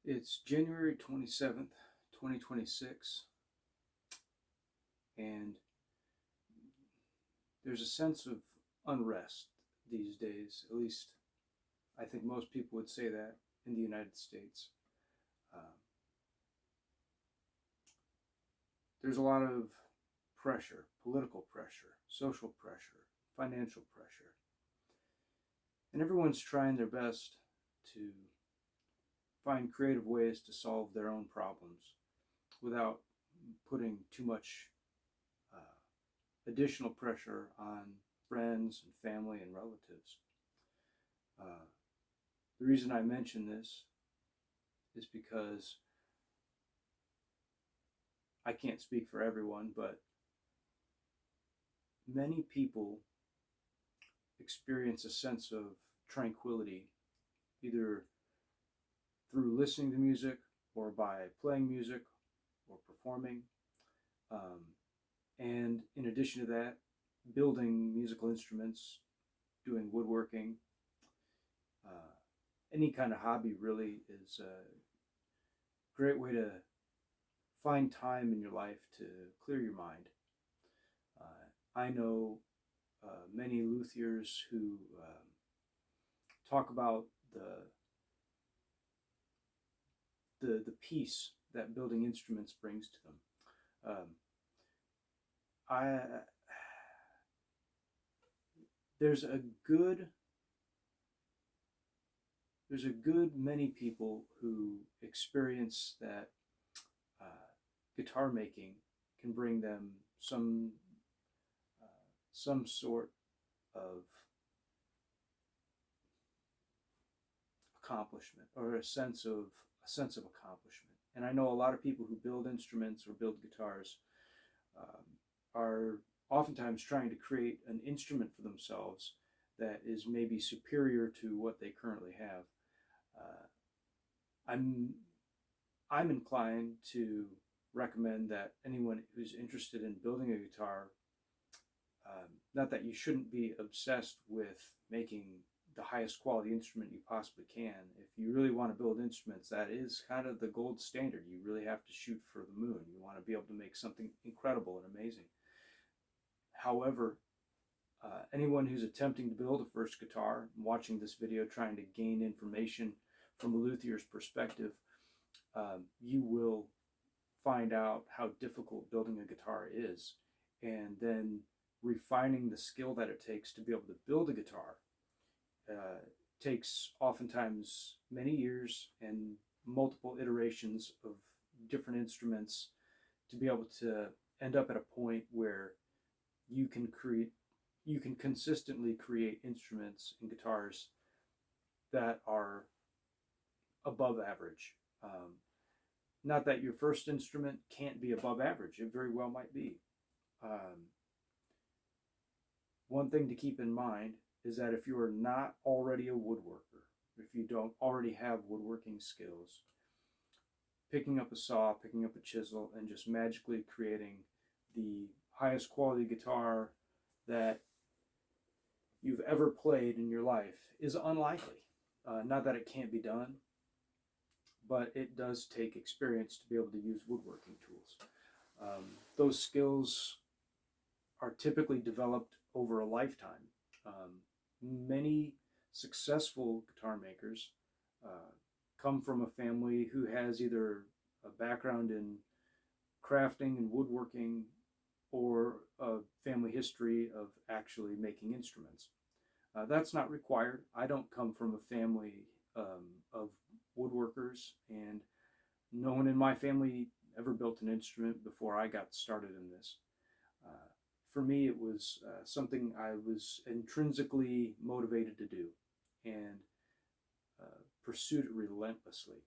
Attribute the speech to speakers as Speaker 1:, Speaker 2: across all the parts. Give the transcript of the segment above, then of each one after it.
Speaker 1: It's January 27th, 2026, and there's a sense of unrest these days. At least I think most people would say that in the United States. Uh, there's a lot of pressure, political pressure, social pressure, financial pressure, and everyone's trying their best to find creative ways to solve their own problems without putting too much additional pressure on friends and family and relatives. Uh, the reason I mention this is because I can't speak for everyone, but many people experience a sense of tranquility either through listening to music or by playing music or performing. Um, and in addition to that, building musical instruments, doing woodworking, uh, any kind of hobby really is a great way to find time in your life to clear your mind. I know many luthiers who talk about the peace that building instruments brings to them. Um, I there's a good there's a good many people who experience that uh, guitar making can bring them uh, some sort of accomplishment or a sense of accomplishment. And I know a lot of people who build instruments or build guitars um, are oftentimes trying to create an instrument for themselves that is maybe superior to what they currently have. Uh, I'm I'm inclined to recommend that anyone who's interested in building a guitar, not that you shouldn't be obsessed with making the highest quality instrument you possibly can. If you really want to build instruments, that is kind of the gold standard. You really have to shoot for the moon. You want to be able to make something incredible and amazing. However, anyone who's attempting to build a first guitar, watching this video, trying to gain information from a luthier's perspective, you will find out how difficult building a guitar is, and then refining the skill that it takes to be able to build a guitar takes oftentimes many years and multiple iterations of different instruments to be able to end up at a point where you can create you can consistently create instruments and guitars that are above average. Not that your first instrument can't be above average, it very well might be. Um, One thing to keep in mind is that if you are not already a woodworker, if you don't already have woodworking skills, picking up a saw, picking up a chisel, and just magically creating the highest quality guitar that you've ever played in your life is unlikely. Not that it can't be done, but it does take experience to be able to use woodworking tools. Those skills are typically developed over a lifetime. Many successful guitar makers uh, come from a family who has either a background in crafting and woodworking or a family history of actually making instruments. That's not required. I don't come from a family of woodworkers, and no one in my family ever built an instrument before I got started in this. Uh, for me, it was something I was intrinsically motivated to do and pursued it relentlessly.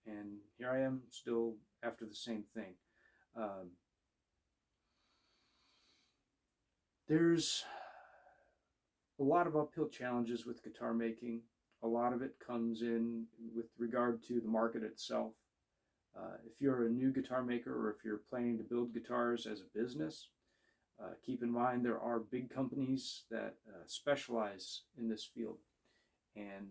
Speaker 1: And here I am still after the same thing. Um, there's a lot of uphill challenges with guitar making. A lot of it comes in with regard to the market itself. If you're a new guitar maker or if you're planning to build guitars as a business, keep in mind there are big companies that specialize in this field, and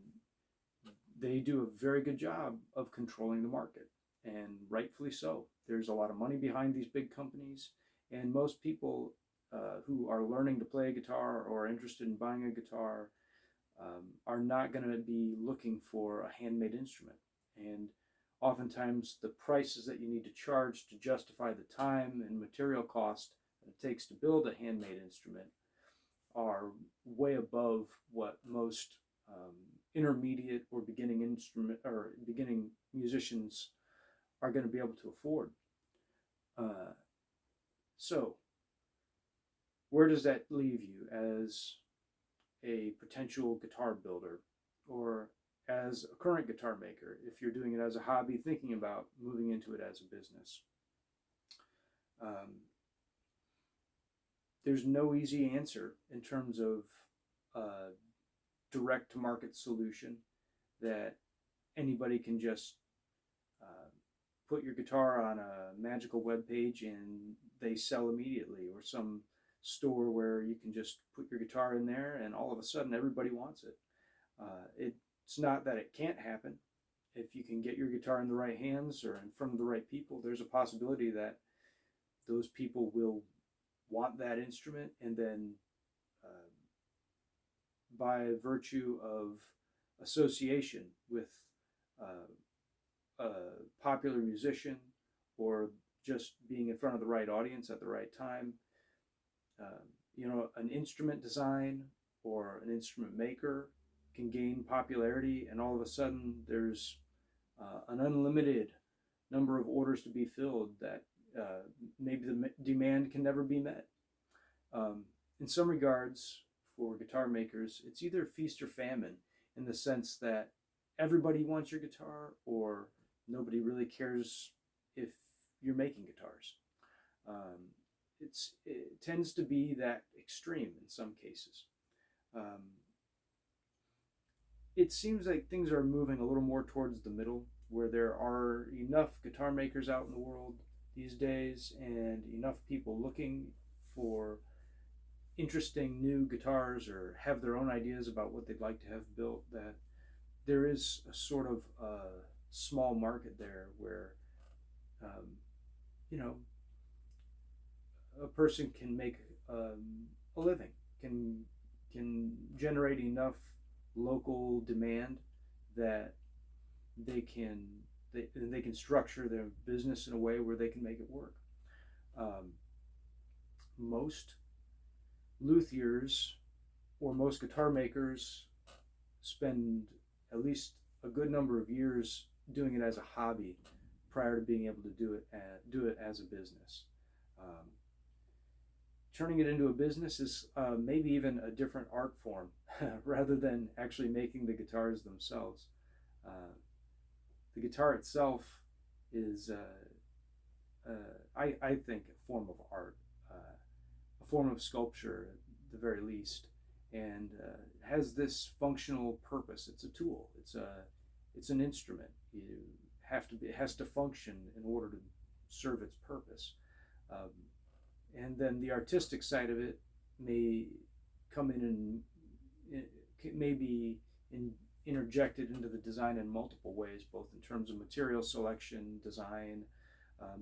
Speaker 1: they do a very good job of controlling the market, and rightfully so. There's a lot of money behind these big companies, and most people who are learning to play a guitar or are interested in buying a guitar are not going to be looking for a handmade instrument. And oftentimes, the prices that you need to charge to justify the time and material cost that it takes to build a handmade instrument are way above what most intermediate or beginning instrument or beginning musicians are going to be able to afford. So, where does that leave you as a potential guitar builder, or as a current guitar maker, if you're doing it as a hobby, thinking about moving into it as a business? There's no easy answer in terms of a direct to market solution that anybody can just put your guitar on a magical web page and they sell immediately, or some store where you can just put your guitar in there and all of a sudden everybody wants it. It's not that it can't happen. If you can get your guitar in the right hands or in front of the right people, there's a possibility that those people will want that instrument, and then by virtue of association with a popular musician, or just being in front of the right audience at the right time, an instrument design or an instrument maker can gain popularity, and all of a sudden there's an unlimited number of orders to be filled that maybe the demand can never be met. In some regards, for guitar makers, it's either feast or famine, in the sense that everybody wants your guitar, or nobody really cares if you're making guitars. It tends to be that extreme in some cases. It seems like things are moving a little more towards the middle, where there are enough guitar makers out in the world these days, and enough people looking for interesting new guitars or have their own ideas about what they'd like to have built, that there is a sort of small market there where a person can make a living, can generate enough local demand that they can structure their business in a way where they can make it work. Most luthiers or most guitar makers spend at least a good number of years doing it as a hobby prior to being able to do it as a business. Turning it into a business is maybe even a different art form rather than actually making the guitars themselves. The guitar itself is, I think, a form of art, a form of sculpture at the very least, and has this functional purpose. It's a tool. It's an instrument. It has to function in order to serve its purpose. And then the artistic side of it may come in and may be interjected into the design in multiple ways, both in terms of material selection, design,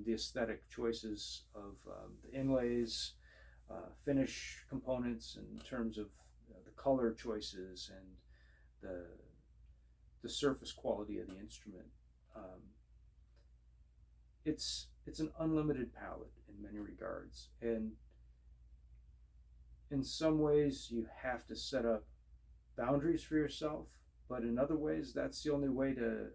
Speaker 1: the aesthetic choices of the inlays, finish components, in terms of the color choices and the surface quality of the instrument. It's an unlimited palette in many regards, and in some ways you have to set up boundaries for yourself, but in other ways that's the only way to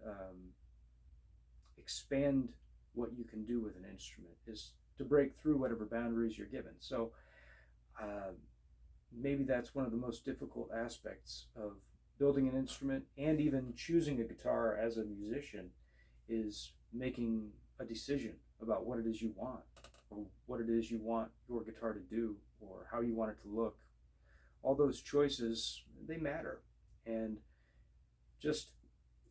Speaker 1: expand what you can do with an instrument, is to break through whatever boundaries you're given. So maybe that's one of the most difficult aspects of building an instrument, and even choosing a guitar as a musician, is making a decision about what it is you want, or what it is you want your guitar to do, or how you want it to look. All those choices, they matter. And just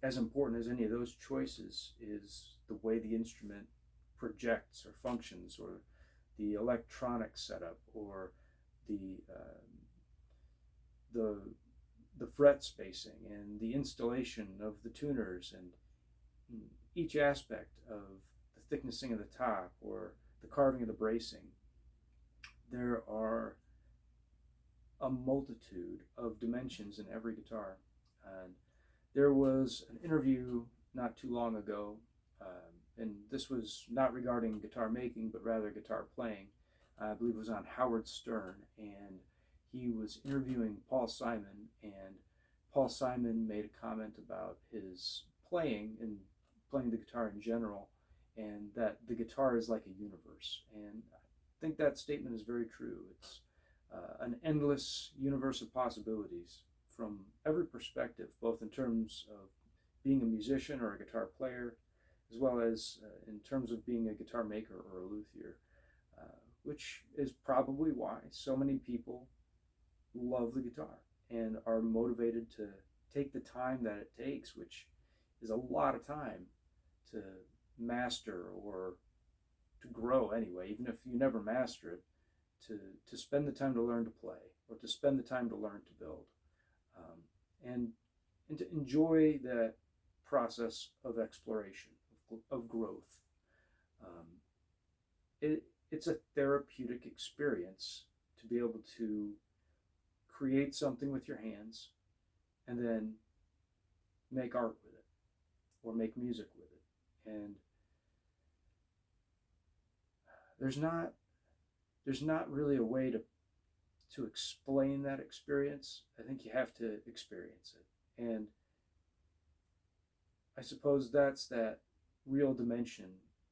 Speaker 1: as important as any of those choices is the way the instrument projects or functions, or the electronic setup, or the the fret spacing and the installation of the tuners and each aspect of the thicknessing of the top or the carving of the bracing. There are a multitude of dimensions in every guitar. And there was an interview not too long ago, and this was not regarding guitar making, but rather guitar playing. I believe it was on Howard Stern, and he was interviewing Paul Simon, and Paul Simon made a comment about his playing and playing the guitar in general, and that the guitar is like a universe. And I think that statement is very true. It's an endless universe of possibilities from every perspective, both in terms of being a musician or a guitar player, as well as in terms of being a guitar maker or a luthier, which is probably why so many people love the guitar and are motivated to take the time that it takes, which is a lot of time to master or to grow anyway, even if you never master it, to spend the time to learn to play or to spend the time to learn to build, and to enjoy that process of exploration, of growth. It's a therapeutic experience to be able to create something with your hands and then make art with it or make music with it. And there's not really a way to explain that experience. I think you have to experience it. And I suppose that's that real dimension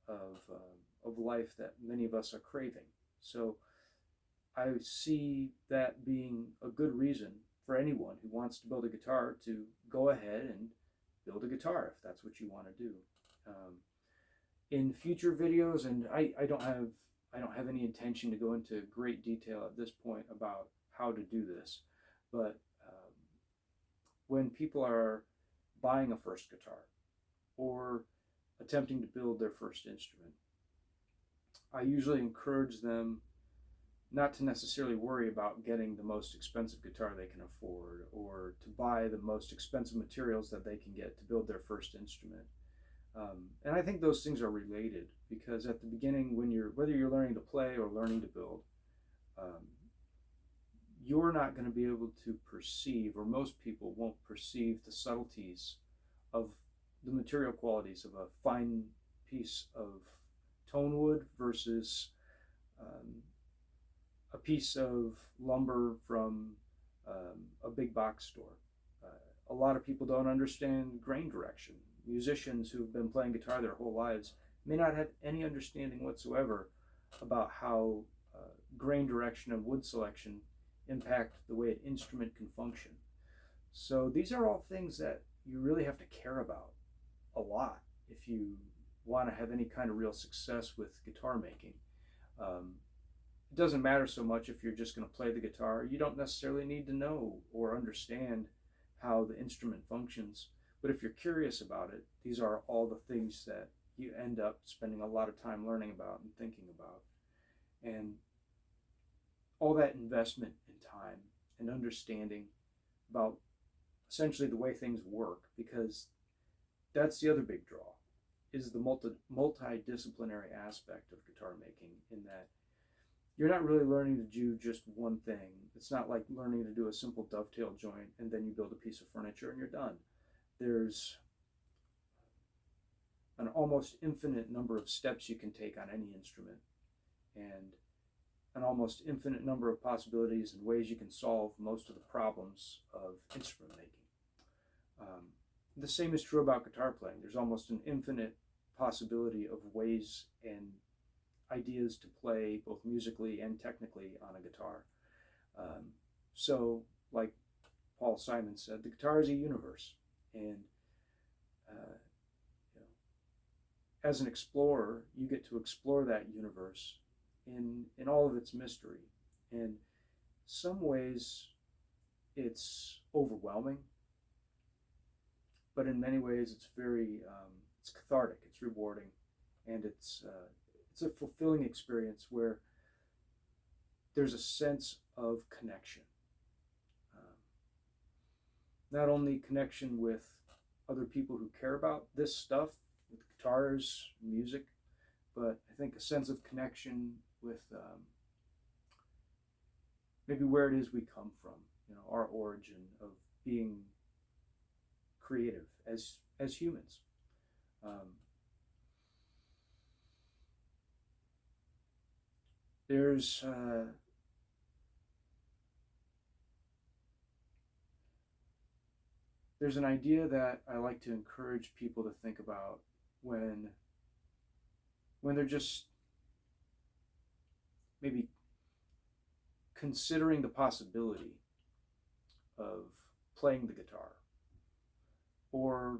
Speaker 1: of life that many of us are craving. So I see that being a good reason for anyone who wants to build a guitar to go ahead and build a guitar if that's what you want to do. In future videos, and I don't have any intention to go into great detail at this point about how to do this, but when people are buying a first guitar or attempting to build their first instrument, I usually encourage them not to necessarily worry about getting the most expensive guitar they can afford or to buy the most expensive materials that they can get to build their first instrument. And I think those things are related, because at the beginning, whether you're learning to play or learning to build, you're not going to be able to perceive, or most people won't perceive, the subtleties of the material qualities of a fine piece of tone wood versus a piece of lumber from a big box store. A lot of people don't understand grain direction. Musicians who've been playing guitar their whole lives may not have any understanding whatsoever about how grain direction and wood selection impact the way an instrument can function. So these are all things that you really have to care about a lot if you want to have any kind of real success with guitar making. It doesn't matter so much if you're just going to play the guitar. You don't necessarily need to know or understand how the instrument functions. But if you're curious about it, these are all the things that you end up spending a lot of time learning about and thinking about. And all that investment in time and understanding about essentially the way things work, because that's the other big draw, is the multidisciplinary aspect of guitar making, in that you're not really learning to do just one thing. It's not like learning to do a simple dovetail joint and then you build a piece of furniture and you're done. There's an almost infinite number of steps you can take on any instrument, and an almost infinite number of possibilities and ways you can solve most of the problems of instrument making. The same is true about guitar playing. There's almost an infinite possibility of ways and ideas to play both musically and technically on a guitar. So, like Paul Simon said, the guitar is a universe, and as an explorer, you get to explore that universe in all of its mystery. In some ways, it's overwhelming, but in many ways, it's very it's cathartic, it's rewarding, and it's a fulfilling experience where there's a sense of connection. not only connection with other people who care about this stuff, with guitars, music, but I think a sense of connection with maybe where it is we come from, our origin of being creative as humans. Um, there's there's an idea that I like to encourage people to think about when they're just maybe considering the possibility of playing the guitar, or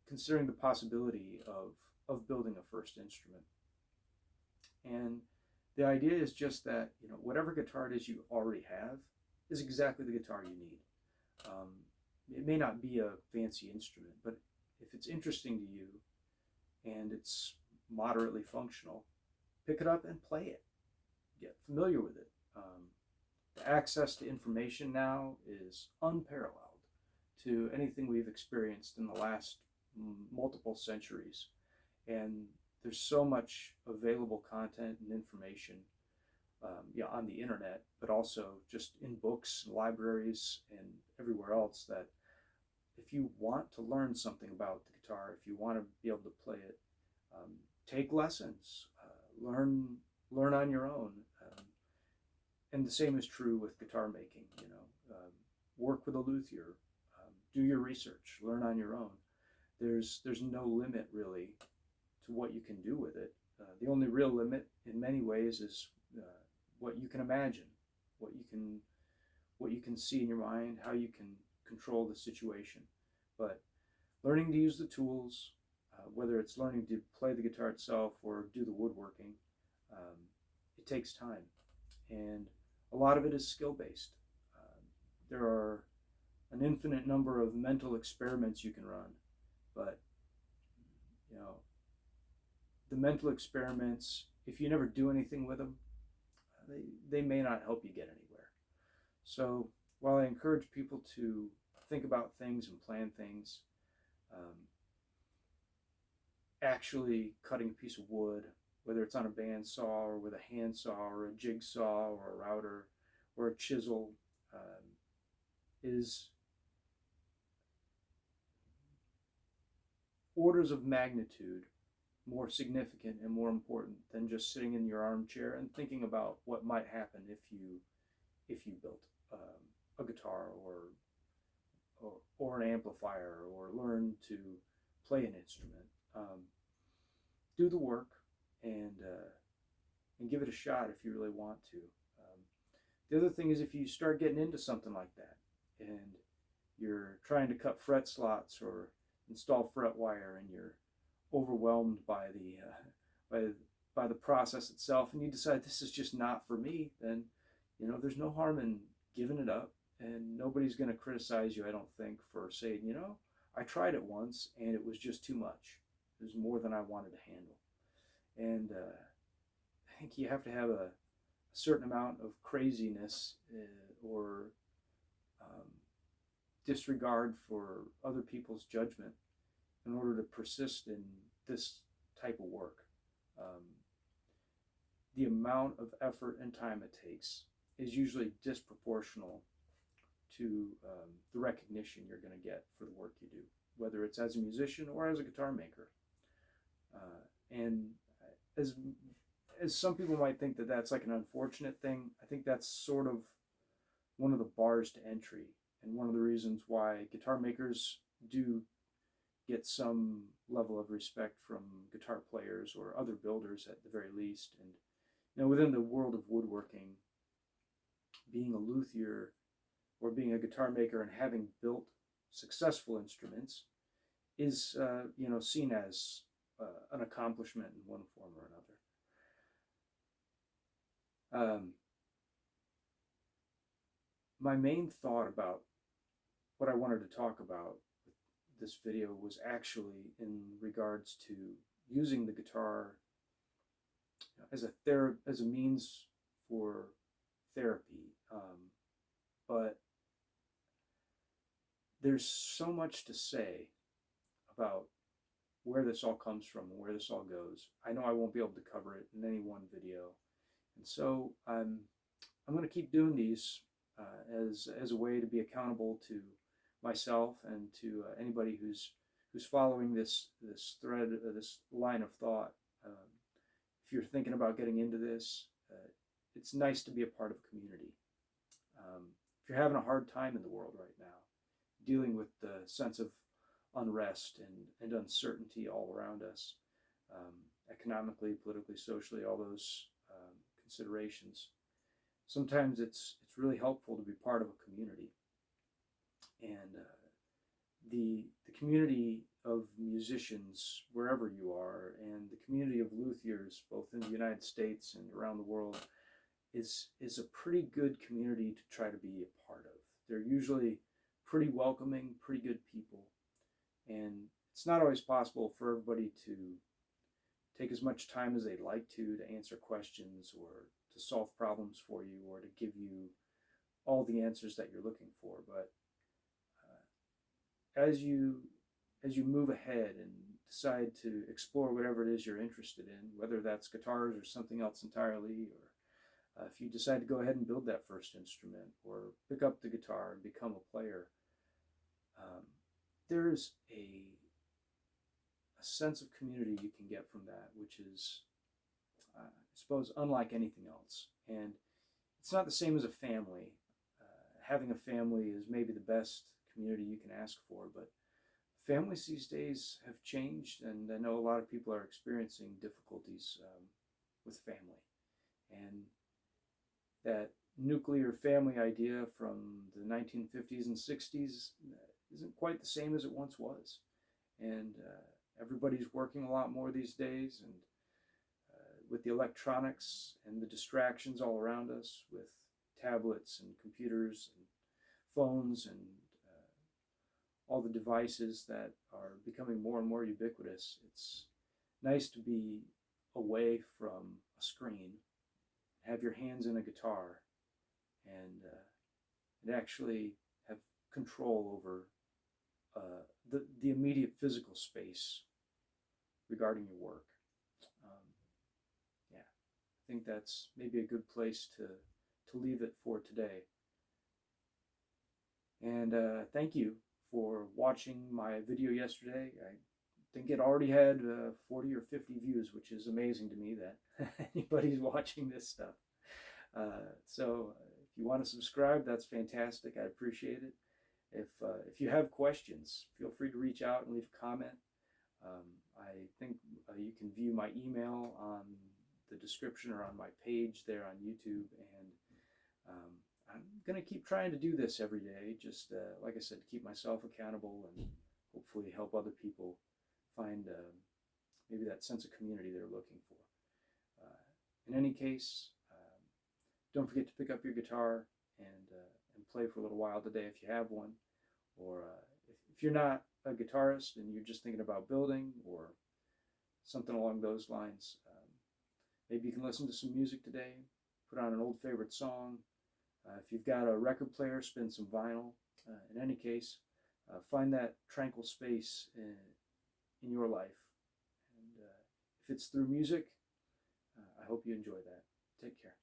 Speaker 1: considering the possibility of building a first instrument. And the idea is just that whatever guitar it is you already have is exactly the guitar you need. Um, it may not be a fancy instrument, but if it's interesting to you and it's moderately functional, pick it up and play it. Get familiar with it. The access to information now is unparalleled to anything we've experienced in the last multiple centuries. And there's so much available content and information on the internet, but also just in books, libraries, and everywhere else, that if you want to learn something about the guitar, if you want to be able to play it, take lessons, learn on your own. And the same is true with guitar making. Work with a luthier, do your research, learn on your own. There's no limit really to what you can do with it. The only real limit, in many ways, is what you can imagine, what you can see in your mind, how you can control the situation. But learning to use the tools, whether it's learning to play the guitar itself or do the woodworking, it takes time, and a lot of it is skill based. There are an infinite number of mental experiments you can run, but you know the mental experiments, if you never do anything with them, they may not help you get anywhere. So while I encourage people to think about things and plan things, um, actually cutting a piece of wood, whether it's on a bandsaw or with a handsaw or a jigsaw or a router or a chisel, is orders of magnitude more significant and more important than just sitting in your armchair and thinking about what might happen if you built a guitar or an amplifier or learn to play an instrument. Do the work and give it a shot if you really want to. The other thing is, if you start getting into something like that and you're trying to cut fret slots or install fret wire and you're overwhelmed by the process itself, and you decide this is just not for me, then there's no harm in giving it up, and nobody's going to criticize you, I don't think, for saying, I tried it once and it was just too much. It was more than I wanted to handle. And I think you have to have a certain amount of craziness or disregard for other people's judgment in order to persist in this type of work. The amount of effort and time it takes is usually disproportional to the recognition you're going to get for the work you do, whether it's as a musician or as a guitar maker. And as some people might think that that's like an unfortunate thing, I think that's sort of one of the bars to entry, and one of the reasons why guitar makers do get some level of respect from guitar players or other builders at the very least. And within the world of woodworking, being a luthier or being a guitar maker and having built successful instruments is seen as an accomplishment in one form or another. My main thought about what I wanted to talk about with this video was actually in regards to using the guitar as a means for therapy, but there's so much to say about where this all comes from and where this all goes. I know I won't be able to cover it in any one video, and so I'm going to keep doing these as a way to be accountable to myself and to anybody who's following this thread, this line of thought. If you're thinking about getting into this, it's nice to be a part of a community. If you're having a hard time in the world right now, dealing with the sense of unrest and uncertainty all around us, economically, politically, socially, all those considerations, sometimes it's really helpful to be part of a community. And the community of musicians, wherever you are, and the community of luthiers, both in the United States and around the world, is a pretty good community to try to be a part of. They're usually pretty welcoming, pretty good people, and it's not always possible for everybody to take as much time as they'd like to answer questions or to solve problems for you or to give you all the answers that you're looking for. But as you move ahead and decide to explore whatever it is you're interested in, whether that's guitars or something else entirely, or if you decide to go ahead and build that first instrument or pick up the guitar and become a player, there's a sense of community you can get from that, which is, I suppose, unlike anything else. And it's not the same as a family. Having a family is maybe the best community you can ask for, but families these days have changed, and I know a lot of people are experiencing difficulties with family. And that nuclear family idea from the 1950s and 60s isn't quite the same as it once was. And everybody's working a lot more these days, and with the electronics and the distractions all around us, with tablets and computers and phones and all the devices that are becoming more and more ubiquitous, it's nice to be away from a screen, have your hands in a guitar, and actually have control over the immediate physical space regarding your work. Yeah, I think that's maybe a good place to leave it for today. And thank you for watching my video yesterday. I think it already had 40 or 50 views, which is amazing to me that anybody's watching this stuff. So if you want to subscribe, that's fantastic. I appreciate it. If you have questions, feel free to reach out and leave a comment. I think you can view my email on the description or on my page there on YouTube. And I'm going to keep trying to do this every day, just like I said, to keep myself accountable and hopefully help other people find maybe that sense of community they're looking for. In any case, don't forget to pick up your guitar and play for a little while today if you have one. Or if you're not a guitarist and you're just thinking about building or something along those lines, maybe you can listen to some music today, put on an old favorite song. If you've got a record player, spin some vinyl. In any case, find that tranquil space in your life. And if it's through music, I hope you enjoy that. Take care.